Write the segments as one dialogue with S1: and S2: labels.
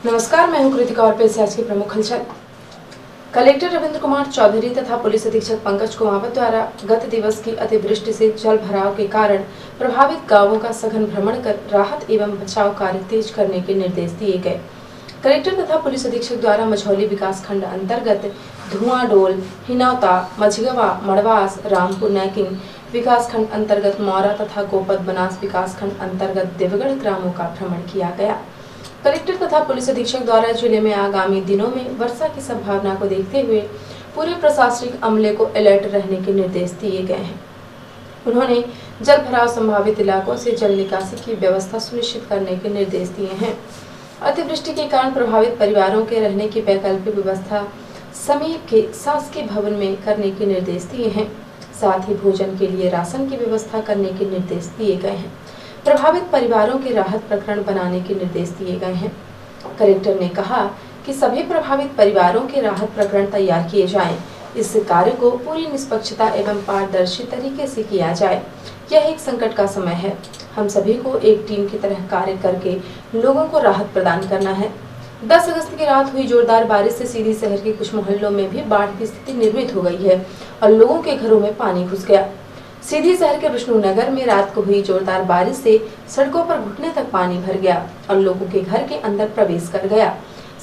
S1: नमस्कार, मैं हूं कृतिका और पेश है आज की प्रमुख हलचल। कलेक्टर रविंद्र कुमार चौधरी तथा पुलिस अधीक्षक पंकज कुमावत द्वारा गत दिवस की अतिवृष्टि से जल भराव के कारण प्रभावित गांवों का सघन भ्रमण कर राहत एवं बचाव कार्य तेज करने के निर्देश दिए गए। कलेक्टर तथा पुलिस अधीक्षक द्वारा मझौली विकास खंड अंतर्गत धुआंडोल, हिनौता, मझगवा, मड़वास, रामपुर नैकिन विकास खंड अंतर्गत मौरा तथा गोपद बनास विकास खंड अंतर्गत देवगढ़ ग्रामों का भ्रमण किया गया। कलेक्टर तथा पुलिस अधीक्षक द्वारा जिले में आगामी दिनों में वर्षा की संभावना को देखते हुए पूरे प्रशासनिक अमले को अलर्ट रहने के निर्देश दिए गए हैं। उन्होंने जल भराव संभावित इलाकों से जल निकासी की व्यवस्था सुनिश्चित करने के निर्देश दिए हैं। अतिवृष्टि के कारण प्रभावित परिवारों के रहने की वैकल्पिक व्यवस्था समीप के शासकीय भवन में करने के निर्देश दिए हैं। साथ ही भोजन के लिए राशन की व्यवस्था करने के निर्देश दिए गए हैं। प्रभावित परिवारों के राहत प्रकरण बनाने के निर्देश दिए गए हैं। कलेक्टर ने कहा कि सभी प्रभावित परिवारों के राहत प्रकरण तैयार किए जाएं। इस कार्य को पूरी निष्पक्षता एवं पारदर्शी तरीके से किया जाए। यह एक संकट का समय है। हम सभी को एक टीम की तरह कार्य करके लोगों को राहत प्रदान करना है। 10 अगस्त की रात हुई जोरदार बारिश से सीधी शहर के कुछ मोहल्लों में भी बाढ़ की स्थिति निर्मित हो गई है और लोगों के घरों में पानी घुस गया। सीधी शहर के विष्णुनगर में रात को हुई जोरदार बारिश से सड़कों पर घुटने तक पानी भर गया और लोगों के घर के अंदर प्रवेश कर गया।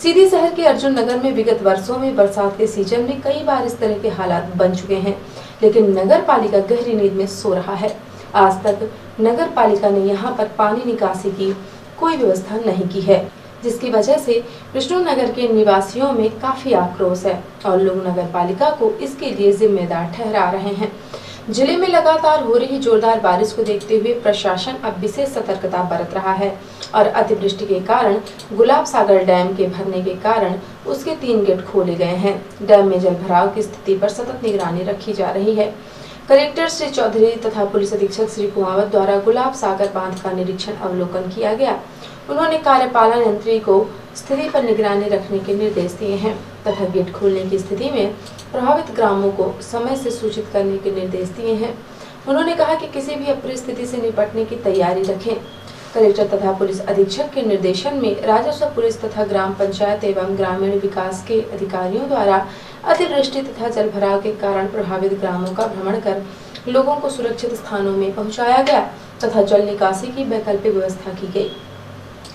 S1: सीधी शहर के अर्जुन नगर में विगत वर्षों में बरसात के सीजन में कई बार इस तरह के हालात बन चुके हैं, लेकिन नगर पालिका गहरी नींद में सो रहा है। आज तक नगर पालिका ने यहाँ पर पानी निकासी की कोई व्यवस्था नहीं की है, जिसकी वजह से विष्णुनगर के निवासियों में काफी आक्रोश है और लोग नगर पालिका को इसके लिए जिम्मेदार ठहरा रहे हैं। जिले में लगातार हो रही जोरदार बारिश को देखते हुए प्रशासन अब विशेष सतर्कता बरत रहा है और अतिवृष्टि के कारण गुलाब सागर डैम के भरने के कारण उसके 3 गेट खोले गए हैं। डैम में जल भराव की स्थिति पर सतत निगरानी रखी जा रही है। कलेक्टर श्री चौधरी तथा पुलिस अधीक्षक श्री कुमावत द्वारा गुलाब सागर बांध का निरीक्षण अवलोकन किया गया। उन्होंने कार्यपालन यंत्री को स्थिति पर निगरानी रखने के निर्देश दिए हैं तथा गेट खोलने की स्थिति में प्रभावित ग्रामों को समय से सूचित करने के निर्देश दिए हैं। उन्होंने कहा कि किसी भी अप्रिय स्थिति से निपटने की तैयारी रखें। कलेक्टर तथा पुलिस अधीक्षक के निर्देशन में राजस्व, पुलिस तथा ग्राम पंचायत एवं ग्रामीण विकास के अधिकारियों द्वारा अतिवृष्टि तथा जल भराव के कारण प्रभावित ग्रामों का भ्रमण कर लोगों को सुरक्षित स्थानों में पहुँचाया गया तथा जल निकासी की वैकल्पिक व्यवस्था की गयी।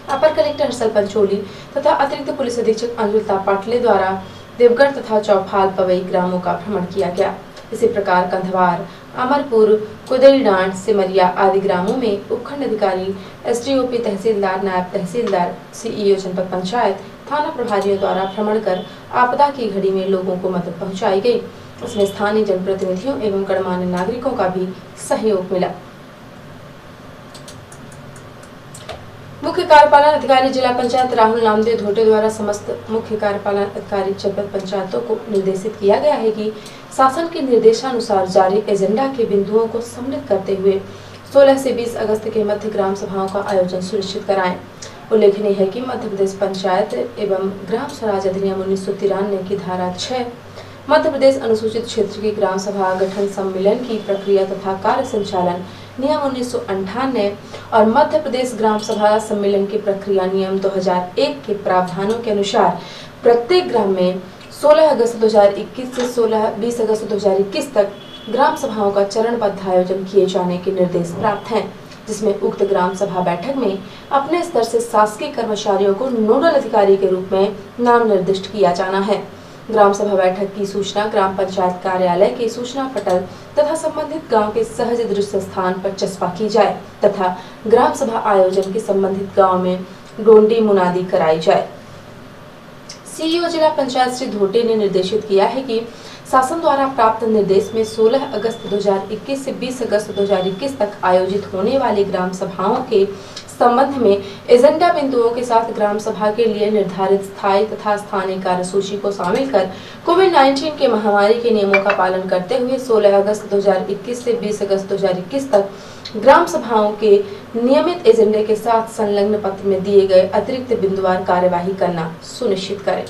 S1: अपर कलेक्टर हर्षल पंचोली तथा अतिरिक्त पुलिस अधीक्षक अंजुलता पाटले द्वारा देवगढ़ तथा चौफाल पवई ग्रामों का भ्रमण किया गया। इसी प्रकार कंधवार, अमरपुर, कुदईडांड, सिमरिया आदि ग्रामों में उपखंड अधिकारी, एसडीओपी, तहसीलदार, नायब तहसीलदार, सीईओ जनपद पंचायत, थाना प्रभारियों द्वारा भ्रमण कर आपदा की घड़ी में लोगों को मदद पहुँचाई गयी। इसमें स्थानीय जनप्रतिनिधियों एवं गणमान्य नागरिकों का भी सहयोग मिला। मुख्य कार्यपालन अधिकारी जिला पंचायत राहुल नामदेव धोटे द्वारा समस्त मुख्य कार्यपालन अधिकारी जनपद पंचायतों को निर्देशित किया गया है कि शासन के निर्देशानुसार जारी एजेंडा के बिंदुओं को सम्मिलित करते हुए 16 से 20 अगस्त के मध्य ग्राम सभाओं का आयोजन सुनिश्चित कराएं। उल्लेखनीय है कि मध्य प्रदेश पंचायत एवं ग्राम स्वराज अधिनियम 1993 की धारा 6 मध्य प्रदेश अनुसूचित क्षेत्र की ग्राम सभा गठन सम्मेलन की प्रक्रिया तथा कार्य संचालन नियम 1998 और मध्य प्रदेश ग्राम सभा सम्मेलन की प्रक्रिया नियम 2001 के प्रावधानों के अनुसार प्रत्येक ग्राम में 16 अगस्त 2021 से 20 अगस्त 2021 तक ग्राम सभाओं का चरणबद्ध आयोजन किए जाने के निर्देश प्राप्त हैं, जिसमें उक्त ग्राम सभा बैठक में अपने स्तर से शासकीय कर्मचारियों को नोडल अधिकारी के रूप में नाम निर्दिष्ट किया जाना है। ग्राम सभा बैठक की सूचना ग्राम पंचायत कार्यालय के सूचना पटल तथा संबंधित गांव के सहज दृश्य स्थान पर चस्पा की जाए तथा ग्राम सभा आयोजन के संबंधित गांव में डोंडी मुनादी कराई जाए। सीईओ जिला पंचायत श्री धोटे ने निर्देशित किया है कि शासन द्वारा प्राप्त निर्देश में 16 अगस्त 2021 से 20 अगस्त 2021 तक आयोजित होने वाली ग्राम सभाओं के संबंध में एजेंडा बिंदुओं के साथ ग्राम सभा के लिए निर्धारित स्थायी तथा स्थानीय कार्यसूची को शामिल कर कोविड-19 के महामारी के नियमों का पालन करते हुए 16 अगस्त 2021 से 20 अगस्त 2021 तक ग्राम सभाओं के नियमित एजेंडे के साथ संलग्न पत्र में दिए गए अतिरिक्त बिंदुवार कार्यवाही करना सुनिश्चित करें।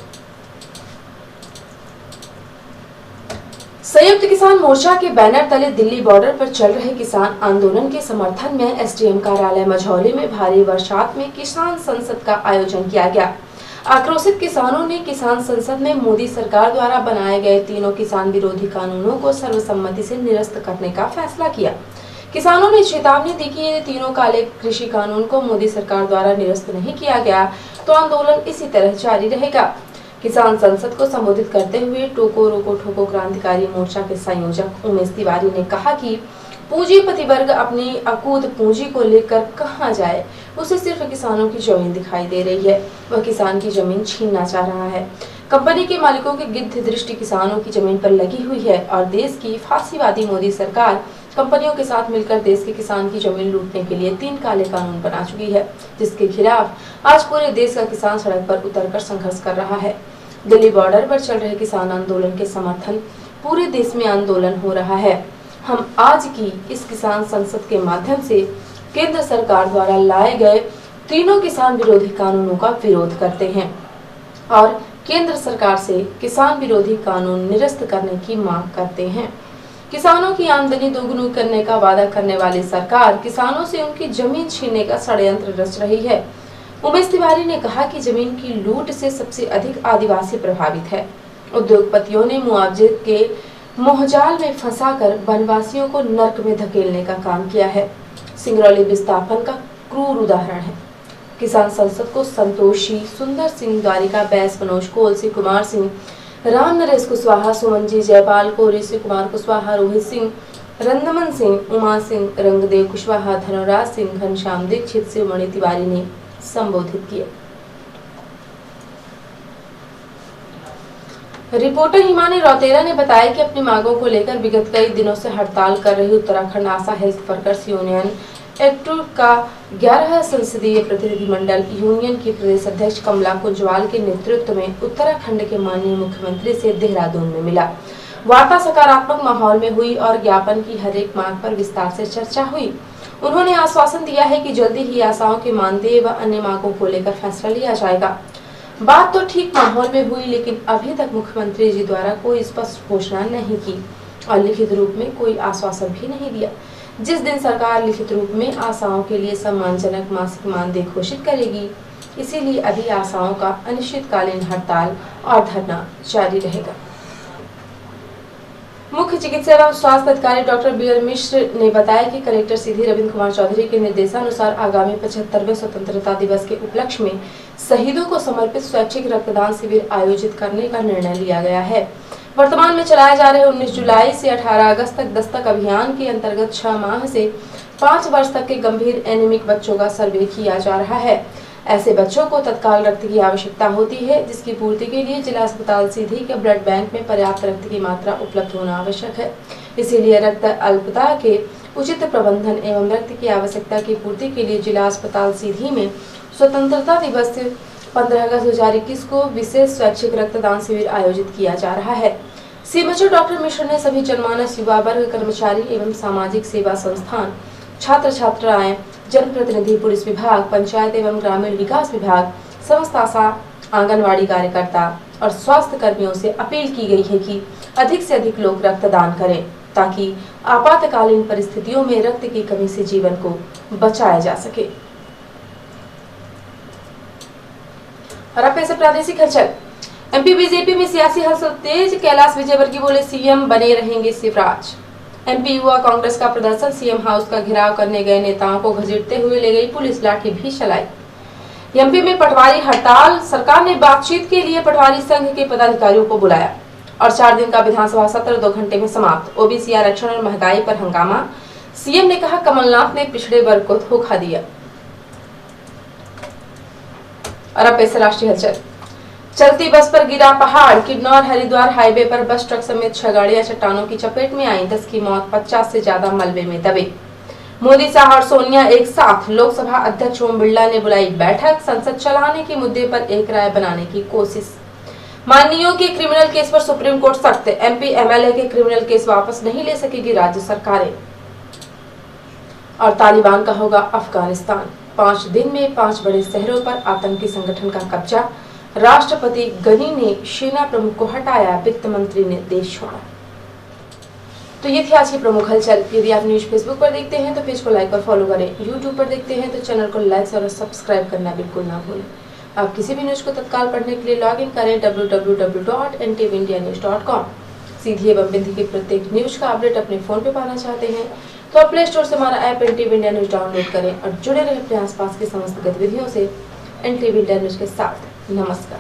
S1: संयुक्त किसान मोर्चा के बैनर तले दिल्ली बॉर्डर पर चल रहे किसान आंदोलन के समर्थन में एसडीएम कार्यालय मझौली में भारी बरसात में किसान संसद का आयोजन किया गया। आक्रोशित किसानों ने किसान संसद में मोदी सरकार द्वारा बनाए गए तीनों किसान विरोधी कानूनों को सर्वसम्मति से निरस्त करने का फैसला किया। किसानों ने चेतावनी दी कि यदि तीनों काले कृषि कानून को मोदी सरकार द्वारा निरस्त नहीं किया गया तो आंदोलन इसी तरह जारी रहेगा। किसान संसद को संबोधित करते हुए टोको रोको ठोको क्रांतिकारी मोर्चा के संयोजक उमेश तिवारी ने कहा कि पूंजीपति वर्ग अपनी अकूत पूंजी को लेकर कहां जाए, उसे सिर्फ किसानों की जमीन दिखाई दे रही है। वह किसान की जमीन छीनना चाह रहा है। कंपनी के मालिकों की गिद्ध दृष्टि किसानों की जमीन पर लगी हुई है और देश की फांसीवादी मोदी सरकार कंपनियों के साथ मिलकर देश के किसान की जमीन लूटने के लिए 3 काले कानून बना चुकी है, जिसके खिलाफ आज पूरे देश का किसान सड़क पर उतरकर संघर्ष कर रहा है। दिल्ली बॉर्डर पर चल रहे किसान आंदोलन के समर्थन पूरे देश में आंदोलन हो रहा है। हम आज की इस किसान संसद के माध्यम से केंद्र सरकार द्वारा लाए गए तीनों किसान विरोधी कानूनों का विरोध करते हैं और केंद्र सरकार से किसान विरोधी कानून निरस्त करने की मांग करते हैं। किसानों की आमदनी दोगुनी करने का वादा करने वाली सरकार किसानों से उनकी जमीन छीनने का षड्यंत्र रच रही है। उमेश तिवारी ने कहा कि जमीन की लूट से सबसे अधिक आदिवासी प्रभावित है। उद्योगपतियों ने मुआवजे के मोहजाल में फंसाकर वनवासियों को नर्क में धकेलने का काम किया है। सिंगरौली विस्थापन का क्रूर उदाहरण है। किसान संसद को संतोषी, सुंदर सिंह, द्वारिका बैस, मनोज कोलसी, कुमार सिंह, राम नरेश कुशवाहा, सुमन जी, जयपाल कोरी, श्री कुमार कुशवाहा, रोहित सिंह, रंदमन सिंह, उमा सिंह, रंगदेव कुशवाहा, धनुराज सिंह, घनश्याम दीक्षित, शिवमणि तिवारी ने संबोधित किया। रिपोर्टर हिमानी रौतेला ने बताया कि अपनी मांगों को लेकर विगत कई दिनों से हड़ताल कर रही उत्तराखंड आशा हेल्थ वर्कर्स यूनियन एक्टूर का 11 संसदीय प्रतिनिधिमंडल यूनियन की प्रदेश अध्यक्ष कमला कुंजवाल के नेतृत्व में उत्तराखंड के माननीय मुख्यमंत्री से देहरादून में मिला। वार्ता सकारात्मक माहौल में हुई और ज्ञापन की हर एक मांग पर विस्तार से चर्चा हुई। उन्होंने आश्वासन दिया है कि जल्दी ही आशाओं के मानदेय व अन्य मांगों को लेकर फैसला लिया जाएगा। बात तो ठीक माहौल में हुई, लेकिन अभी तक मुख्यमंत्री जी द्वारा कोई स्पष्ट घोषणा नहीं की और लिखित रूप में कोई आश्वासन भी नहीं दिया। जिस दिन सरकार लिखित रूप में आशाओं के लिए सम्मानजनक मासिक मानदेय घोषित करेगी, इसीलिए अभी आशाओं का अनिश्चितकालीन हड़ताल और धरना जारी रहेगा। मुख्य चिकित्सा एवं स्वास्थ्य अधिकारी डॉक्टर बी.आर. मिश्र ने बताया कि कलेक्टर सीधी रविंद्र कुमार चौधरी के निर्देशानुसार आगामी 75वें स्वतंत्रता दिवस के उपलक्ष्य में शहीदों को समर्पित स्वैच्छिक रक्तदान शिविर आयोजित करने का निर्णय लिया गया है। वर्तमान में चलाए जा रहे 19 जुलाई से 18 अगस्त तक दस्तक अभियान के अंतर्गत 6 माह से 5 वर्ष तक के गंभीर एनीमिक बच्चों का सर्वे किया जा रहा है। ऐसे बच्चों को तत्काल रक्त की आवश्यकता होती है, जिसकी पूर्ति के लिए जिला अस्पताल सीधी के ब्लड बैंक में पर्याप्त रक्त की मात्रा उपलब्ध होना आवश्यक है। इसीलिए रक्त अल्पता के उचित प्रबंधन एवं रक्त की आवश्यकता की पूर्ति के लिए जिला अस्पताल सीधी में स्वतंत्रता दिवस 15 अगस्त 2021 को विशेष स्वैच्छिक रक्तदान शिविर आयोजित किया जा रहा है। सीएमएचओ डॉक्टर मिश्र ने सभी जनमानस, युवा वर्ग, कर्मचारी एवं सामाजिक सेवा संस्थान, छात्र छात्राएं, जनप्रतिनिधि, पुलिस विभाग, पंचायत एवं ग्रामीण विकास विभाग, समस्त आशा, आंगनवाड़ी कार्यकर्ता और स्वास्थ्य कर्मियों से अपील की गई है कि अधिक से अधिक लोग रक्तदान करें ताकि आपातकालीन परिस्थितियों में रक्त की कमी से जीवन को बचाया जा सके। और अब ऐसे प्रादेशिक हलचल। एमपी बीजेपी में सियासी हलचल तेज। कैलाश विजयवर्गीय बोले सीएम बने रहेंगे शिवराज। एमपी युवा कांग्रेस का प्रदर्शन, सीएम हाउस का घेराव करने गए नेताओं को घसीटते हुए ले गई पुलिस, लाठी भी चलाई। एमपी में पटवारी हड़ताल, सरकार ने बातचीत के लिए पटवारी संघ के पदाधिकारियों को बुलाया और 4 दिन का विधानसभा सत्र 2 घंटे में समाप्त। ओबीसी आरक्षण और महंगाई पर हंगामा, सीएम ने कहा कमलनाथ ने पिछड़े वर्ग को धोखा दिया। और अब ऐसे राष्ट्रीय हलचल। चलती बस पर गिरा पहाड़, किन्नौर हरिद्वार हाईवे पर बस ट्रक समेत 6 गाड़ियां चट्टानों की चपेट में आई, 10 की मौत, 50 से ज्यादा मलबे में दबे। मोदी, शाह और सोनिया एक साथ। लोकसभा अध्यक्ष ओम बिरला ने बुलाई बैठक, संसद चलाने के मुद्दे पर एक राय बनाने की कोशिश। माननीयों के क्रिमिनल केस पर सुप्रीम कोर्ट सख्त, एमपी एमएलए के क्रिमिनल केस वापस नहीं ले सकेगी राज्य सरकारें। और तालिबान का होगा अफगानिस्तान, 5 दिन में 5 बड़े शहरों पर आतंकी संगठन का कब्जा। राष्ट्रपति गनी ने सेना प्रमुख को हटाया, वित्त मंत्री ने देश छोड़ा। तो ये थी आज की प्रमुख हलचल। यदि आप न्यूज फेसबुक पर देखते हैं तो पेज को लाइक और फॉलो करें, यूट्यूब पर देखते हैं तो चैनल को लाइक और सब्सक्राइब करना बिल्कुल ना भूलें। आप किसी भी न्यूज को तत्काल पढ़ने के लिए लॉग इन करें www.ntvindianews.com। सीधी एवं बिंदी की प्रत्येक न्यूज का अपडेट अपने फोन पे पाना चाहते हैं तो आप प्ले स्टोर से हमारा app NTV India news download करें और जुड़े रहें अपने आसपास की समस्त गतिविधियों से एनटीवी इंडिया न्यूज के साथ। नमस्कार।